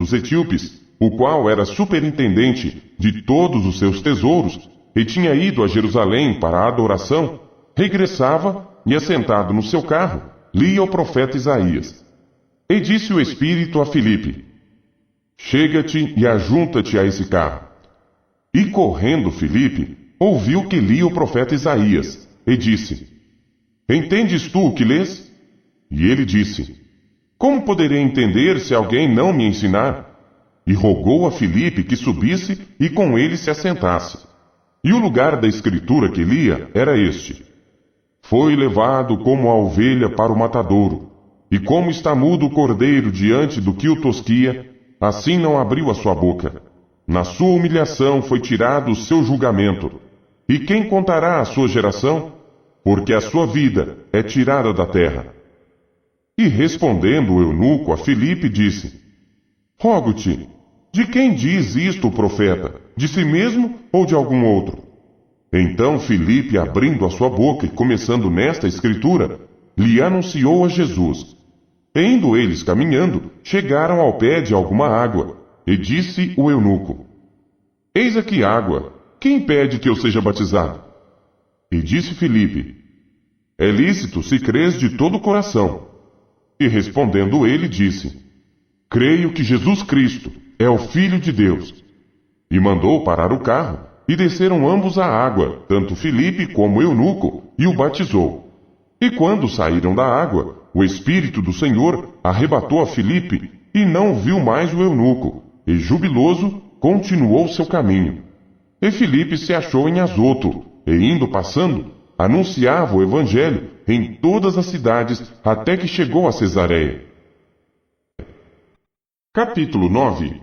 dos etíopes, o qual era superintendente de todos os seus tesouros, e tinha ido a Jerusalém para a adoração, regressava e, assentado no seu carro, lia o profeta Isaías. E disse o Espírito a Filipe: Chega-te e ajunta-te a esse carro. E correndo Filipe, ouviu que lia o profeta Isaías, e disse: Entendes tu o que lês? E ele disse: Como poderei entender se alguém não me ensinar? E rogou a Filipe que subisse e com ele se assentasse. E o lugar da escritura que lia era este: Foi levado como a ovelha para o matadouro, e como está mudo o cordeiro diante do que o tosquia, assim não abriu a sua boca. Na sua humilhação foi tirado o seu julgamento. E quem contará a sua geração? Porque a sua vida é tirada da terra. E respondendo o eunuco a Filipe, disse: Rogo-te, de quem diz isto o profeta? De si mesmo ou de algum outro? Então Filipe, abrindo a sua boca e começando nesta escritura, lhe anunciou a Jesus. E indo eles caminhando, chegaram ao pé de alguma água, e disse o eunuco: Eis aqui água, quem impede que eu seja batizado? E disse Filipe: É lícito se crês de todo o coração. E respondendo ele, disse: Creio que Jesus Cristo é o Filho de Deus. E mandou parar o carro, e desceram ambos à água, tanto Filipe como o eunuco, e o batizou. E quando saíram da água, o Espírito do Senhor arrebatou a Filipe, e não viu mais o eunuco, e jubiloso continuou seu caminho. E Filipe se achou em Azoto, e indo passando, anunciava o Evangelho em todas as cidades, até que chegou a Cesareia. Capítulo 9.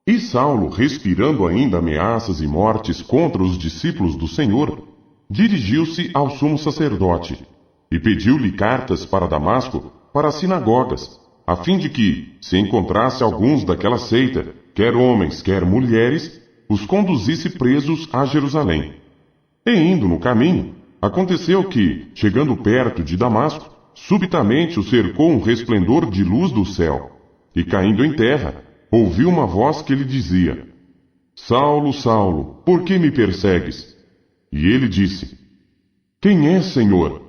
E Saulo, respirando ainda ameaças e mortes contra os discípulos do Senhor, dirigiu-se ao sumo sacerdote, e pediu-lhe cartas para Damasco, para as sinagogas, a fim de que, se encontrasse alguns daquela seita, quer homens, quer mulheres, os conduzisse presos a Jerusalém. E indo no caminho, aconteceu que, chegando perto de Damasco, subitamente o cercou um resplendor de luz do céu, e caindo em terra, ouviu uma voz que lhe dizia: Saulo, Saulo, por que me persegues? E ele disse: Quem és, Senhor?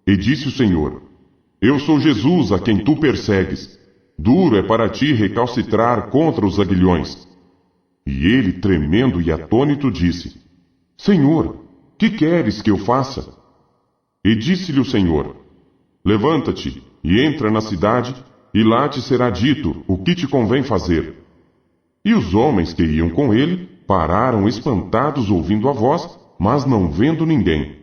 E disse o Senhor: Eu sou Jesus a quem tu persegues. Duro é para ti recalcitrar contra os aguilhões. E ele, tremendo e atônito, disse: Senhor, que queres que eu faça? E disse-lhe o Senhor: Levanta-te e entra na cidade, e lá te será dito o que te convém fazer. E os homens que iam com ele pararam espantados ouvindo a voz, mas não vendo ninguém.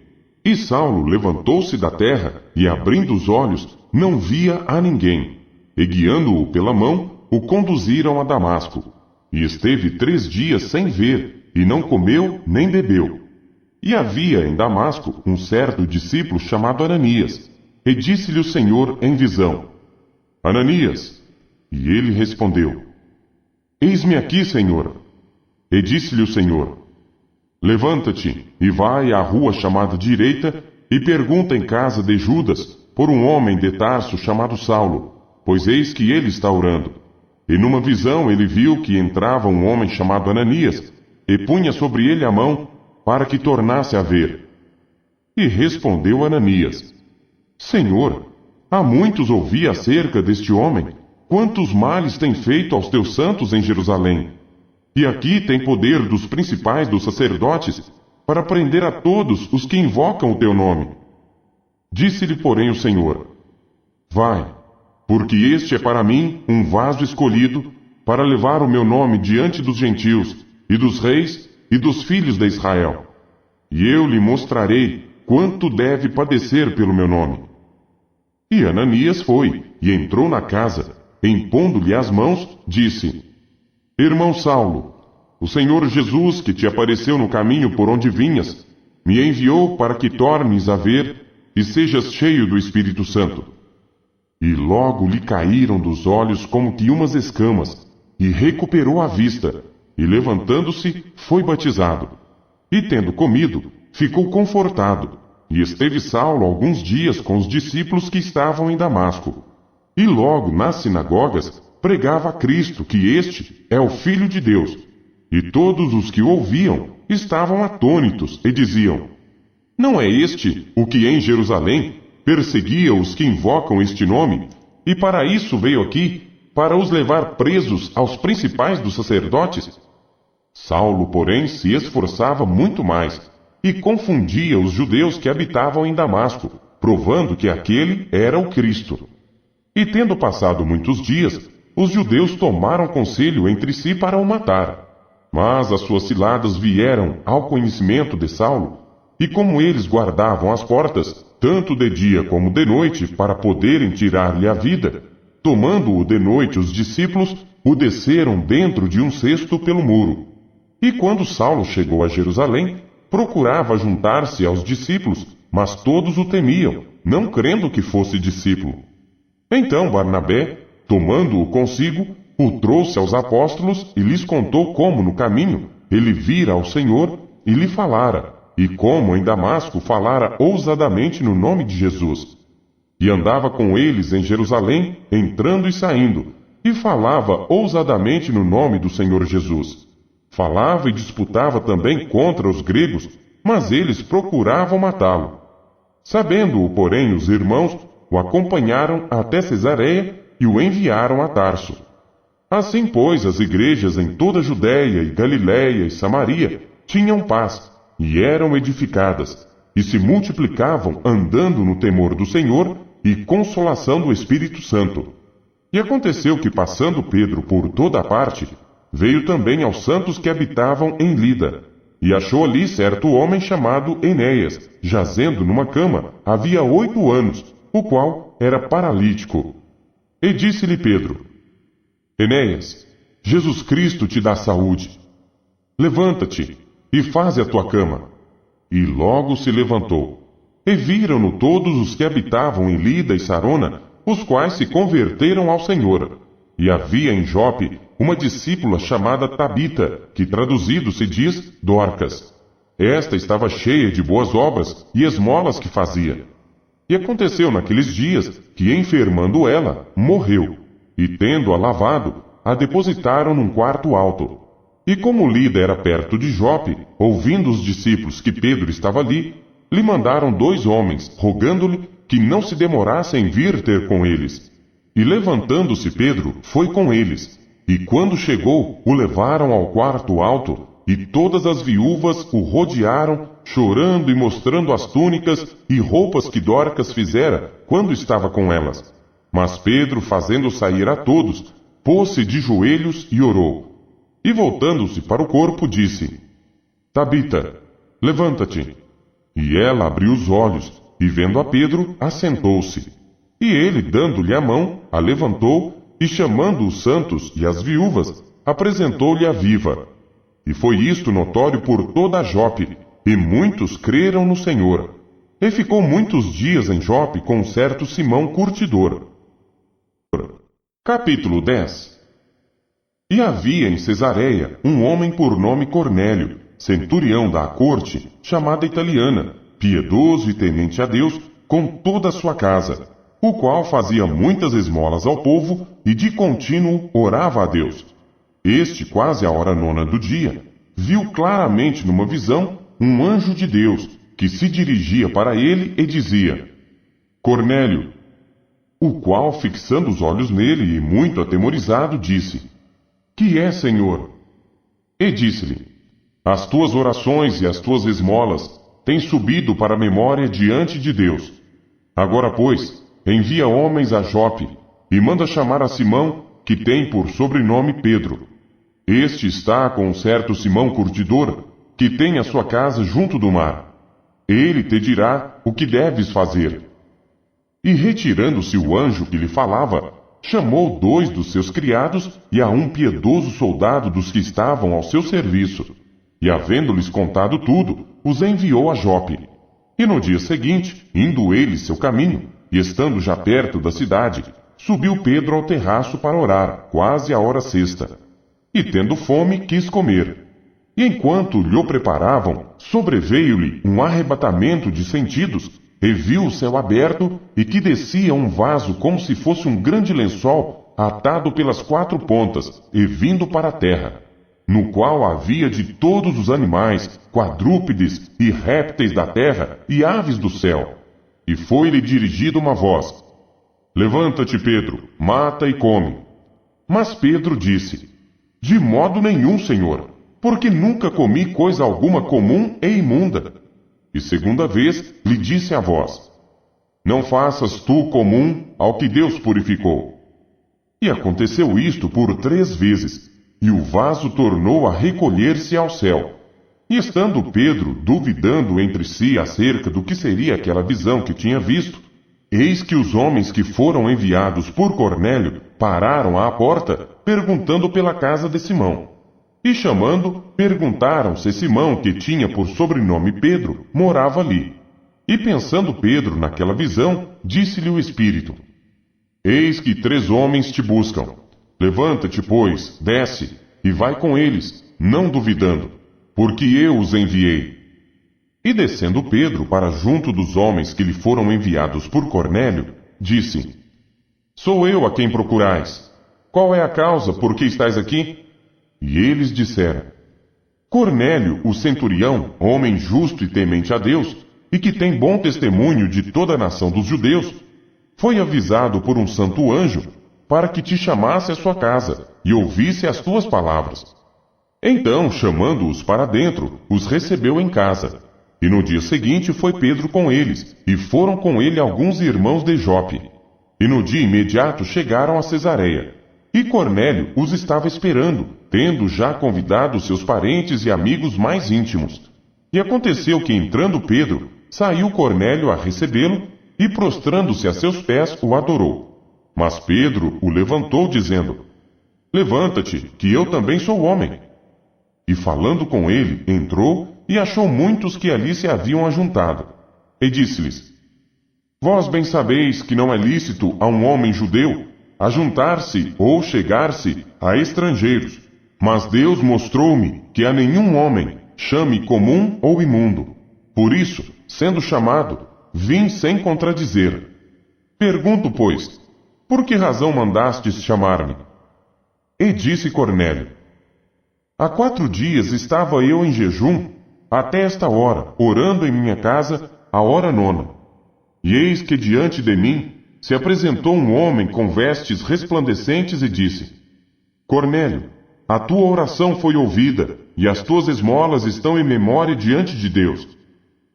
E Saulo levantou-se da terra, e abrindo os olhos, não via a ninguém. E guiando-o pela mão, o conduziram a Damasco. E esteve 3 dias sem ver, e não comeu nem bebeu. E havia em Damasco um certo discípulo chamado Ananias. E disse-lhe o Senhor em visão: Ananias. E ele respondeu: Eis-me aqui, Senhor. E disse-lhe o Senhor: Levanta-te e vai à rua chamada Direita, e pergunta em casa de Judas por um homem de Tarso chamado Saulo, pois eis que ele está orando. E numa visão ele viu que entrava um homem chamado Ananias, e punha sobre ele a mão, para que tornasse a ver. E respondeu Ananias: Senhor, há muitos ouvi acerca deste homem, quantos males tem feito aos teus santos em Jerusalém. E aqui tem poder dos principais dos sacerdotes, para prender a todos os que invocam o teu nome. Disse-lhe, porém, o Senhor: Vai, porque este é para mim um vaso escolhido, para levar o meu nome diante dos gentios, e dos reis, e dos filhos de Israel. E eu lhe mostrarei quanto deve padecer pelo meu nome. E Ananias foi, e entrou na casa, e impondo-lhe as mãos, disse: Irmão Saulo, o Senhor Jesus, que te apareceu no caminho por onde vinhas, me enviou para que tornes a ver e sejas cheio do Espírito Santo. E logo lhe caíram dos olhos como que umas escamas, e recuperou a vista, e levantando-se, foi batizado. E tendo comido, ficou confortado, e esteve Saulo alguns dias com os discípulos que estavam em Damasco. E logo nas sinagogas pregava a Cristo que este é o Filho de Deus. E todos os que o ouviam estavam atônitos e diziam: Não é este o que em Jerusalém perseguia os que invocam este nome, e para isso veio aqui, para os levar presos aos principais dos sacerdotes? Saulo, porém, se esforçava muito mais, e confundia os judeus que habitavam em Damasco, provando que aquele era o Cristo. E tendo passado muitos dias, os judeus tomaram conselho entre si para o matar. Mas as suas ciladas vieram ao conhecimento de Saulo, e como eles guardavam as portas, tanto de dia como de noite, para poderem tirar-lhe a vida, tomando-o de noite os discípulos, o desceram dentro de um cesto pelo muro. E quando Saulo chegou a Jerusalém, procurava juntar-se aos discípulos, mas todos o temiam, não crendo que fosse discípulo. Então Barnabé, tomando-o consigo, o trouxe aos apóstolos e lhes contou como no caminho ele vira ao Senhor e lhe falara, e como em Damasco falara ousadamente no nome de Jesus. E andava com eles em Jerusalém, entrando e saindo, e falava ousadamente no nome do Senhor Jesus. Falava e disputava também contra os gregos, mas eles procuravam matá-lo. Sabendo-o, porém, os irmãos o acompanharam até Cesareia e o enviaram a Tarso. Assim, pois, as igrejas em toda a Judéia e Galiléia e Samaria tinham paz, e eram edificadas, e se multiplicavam andando no temor do Senhor e consolação do Espírito Santo. E aconteceu que, passando Pedro por toda a parte, veio também aos santos que habitavam em Lida, e achou ali certo homem chamado Enéas, jazendo numa cama, havia 8 anos, o qual era paralítico. E disse-lhe Pedro: Enéas, Jesus Cristo te dá saúde. Levanta-te e faze a tua cama. E logo se levantou. E viram-no todos os que habitavam em Lida e Sarona, os quais se converteram ao Senhor. E havia em Jope uma discípula chamada Tabita, que traduzido se diz Dorcas. Esta estava cheia de boas obras e esmolas que fazia. E aconteceu naqueles dias que, enfermando ela, morreu. E tendo-a lavado, a depositaram num quarto alto. E como Lida era perto de Jope, ouvindo os discípulos que Pedro estava ali, lhe mandaram 2 homens, rogando-lhe que não se demorasse em vir ter com eles. E levantando-se Pedro, foi com eles. E quando chegou, o levaram ao quarto alto, e todas as viúvas o rodearam, chorando e mostrando as túnicas e roupas que Dorcas fizera quando estava com elas. Mas Pedro, fazendo sair a todos, pôs-se de joelhos e orou. E voltando-se para o corpo, disse: Tabita, levanta-te. E ela abriu os olhos, e vendo a Pedro, assentou-se. E ele, dando-lhe a mão, a levantou, e chamando os santos e as viúvas, apresentou-lhe a viva. E foi isto notório por toda a Jope, e muitos creram no Senhor. E ficou muitos dias em Jope com um certo Simão curtidor. Capítulo 10. E havia em Cesareia um homem por nome Cornélio, centurião da corte, chamada italiana, piedoso e temente a Deus, com toda a sua casa, o qual fazia muitas esmolas ao povo e de contínuo orava a Deus. Este, quase à hora 9 do dia, viu claramente numa visão um anjo de Deus, que se dirigia para ele e dizia: Cornélio. O qual, fixando os olhos nele e muito atemorizado, disse: Que é, Senhor? E disse-lhe: As tuas orações e as tuas esmolas têm subido para a memória diante de Deus. Agora, pois, envia homens a Jope, e manda chamar a Simão, que tem por sobrenome Pedro. Este está com um certo Simão curtidor, que tem a sua casa junto do mar. Ele te dirá o que deves fazer. E retirando-se o anjo que lhe falava, chamou 2 dos seus criados e a um piedoso soldado dos que estavam ao seu serviço. E havendo-lhes contado tudo, os enviou a Jope. E no dia seguinte, indo ele seu caminho, e estando já perto da cidade, subiu Pedro ao terraço para orar, quase à hora sexta. E tendo fome, quis comer. E enquanto lhe o preparavam, sobreveio-lhe um arrebatamento de sentidos, e viu o céu aberto, e que descia um vaso como se fosse um grande lençol, atado pelas 4 pontas e vindo para a terra, no qual havia de todos os animais, quadrúpedes e répteis da terra e aves do céu. E foi-lhe dirigida uma voz: Levanta-te, Pedro, mata e come. Mas Pedro disse: De modo nenhum, Senhor, porque nunca comi coisa alguma comum e imunda. E segunda vez lhe disse a voz: Não faças tu comum ao que Deus purificou. E aconteceu isto por 3 vezes, e o vaso tornou a recolher-se ao céu. E estando Pedro duvidando entre si acerca do que seria aquela visão que tinha visto, eis que os homens que foram enviados por Cornélio pararam à porta, perguntando pela casa de Simão. E chamando, perguntaram se Simão, que tinha por sobrenome Pedro, morava ali. E pensando Pedro naquela visão, disse-lhe o Espírito: Eis que 3 homens te buscam. Levanta-te, pois, desce, e vai com eles, não duvidando, porque eu os enviei. E descendo Pedro para junto dos homens que lhe foram enviados por Cornélio, disse: Sou eu a quem procurais. Qual é a causa por que estais aqui? E eles disseram: Cornélio, o centurião, homem justo e temente a Deus, e que tem bom testemunho de toda a nação dos judeus, foi avisado por um santo anjo para que te chamasse à sua casa e ouvisse as tuas palavras. Então, chamando-os para dentro, os recebeu em casa. E no dia seguinte foi Pedro com eles, e foram com ele alguns irmãos de Jope. E no dia imediato chegaram a Cesareia. E Cornélio os estava esperando, tendo já convidado seus parentes e amigos mais íntimos. E aconteceu que, entrando Pedro, saiu Cornélio a recebê-lo, e prostrando-se a seus pés, o adorou. Mas Pedro o levantou, dizendo: Levanta-te, que eu também sou homem. E falando com ele, entrou e achou muitos que ali se haviam ajuntado. E disse-lhes: Vós bem sabeis que não é lícito a um homem judeu ajuntar-se ou chegar-se a estrangeiros, mas Deus mostrou-me que a nenhum homem chame comum ou imundo. Por isso, sendo chamado, vim sem contradizer. Pergunto, pois, por que razão mandastes chamar-me? E disse Cornélio: Há 4 dias estava eu em jejum, até esta hora, orando em minha casa, a hora 9. E eis que diante de mim se apresentou um homem com vestes resplandecentes e disse: Cornélio, a tua oração foi ouvida, e as tuas esmolas estão em memória diante de Deus.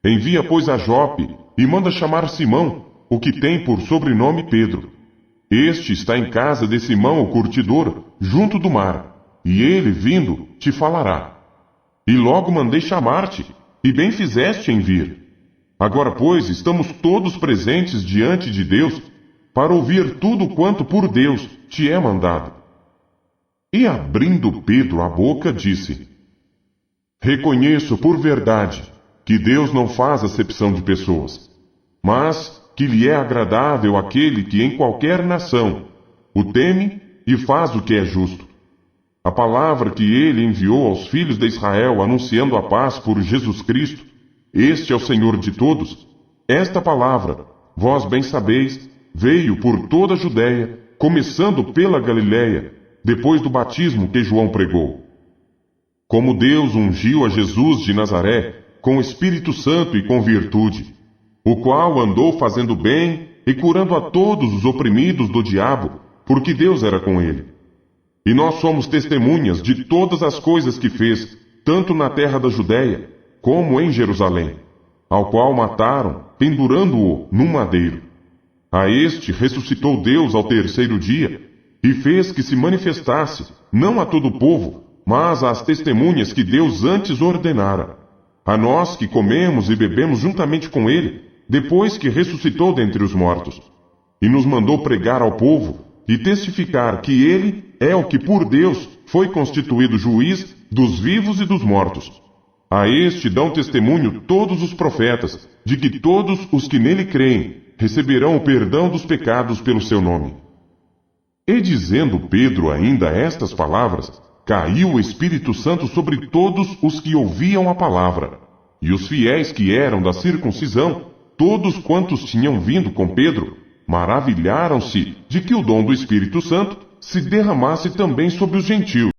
Envia, pois, a Jope, e manda chamar Simão, o que tem por sobrenome Pedro. Este está em casa de Simão o curtidor, junto do mar, e ele, vindo, te falará. E logo mandei chamar-te, e bem fizeste em vir. Agora, pois, estamos todos presentes diante de Deus, para ouvir tudo quanto por Deus te é mandado. E abrindo Pedro a boca, disse: Reconheço por verdade que Deus não faz acepção de pessoas, mas que lhe é agradável aquele que em qualquer nação o teme e faz o que é justo. A palavra que ele enviou aos filhos de Israel anunciando a paz por Jesus Cristo, este é o Senhor de todos, esta palavra, vós bem sabeis, veio por toda a Judéia, começando pela Galiléia, depois do batismo que João pregou. Como Deus ungiu a Jesus de Nazaré com o Espírito Santo e com virtude, o qual andou fazendo bem e curando a todos os oprimidos do diabo, porque Deus era com ele. E nós somos testemunhas de todas as coisas que fez, tanto na terra da Judéia, como em Jerusalém, ao qual mataram, pendurando-o num madeiro. A este ressuscitou Deus ao 3º dia, e fez que se manifestasse, não a todo o povo, mas às testemunhas que Deus antes ordenara. A nós que comemos e bebemos juntamente com ele, depois que ressuscitou dentre os mortos. E nos mandou pregar ao povo, e testificar que ele é o que por Deus foi constituído juiz dos vivos e dos mortos. A este dão testemunho todos os profetas, de que todos os que nele creem receberão o perdão dos pecados pelo seu nome. E dizendo Pedro ainda estas palavras, caiu o Espírito Santo sobre todos os que ouviam a palavra. E os fiéis que eram da circuncisão, todos quantos tinham vindo com Pedro, maravilharam-se de que o dom do Espírito Santo se derramasse também sobre os gentios.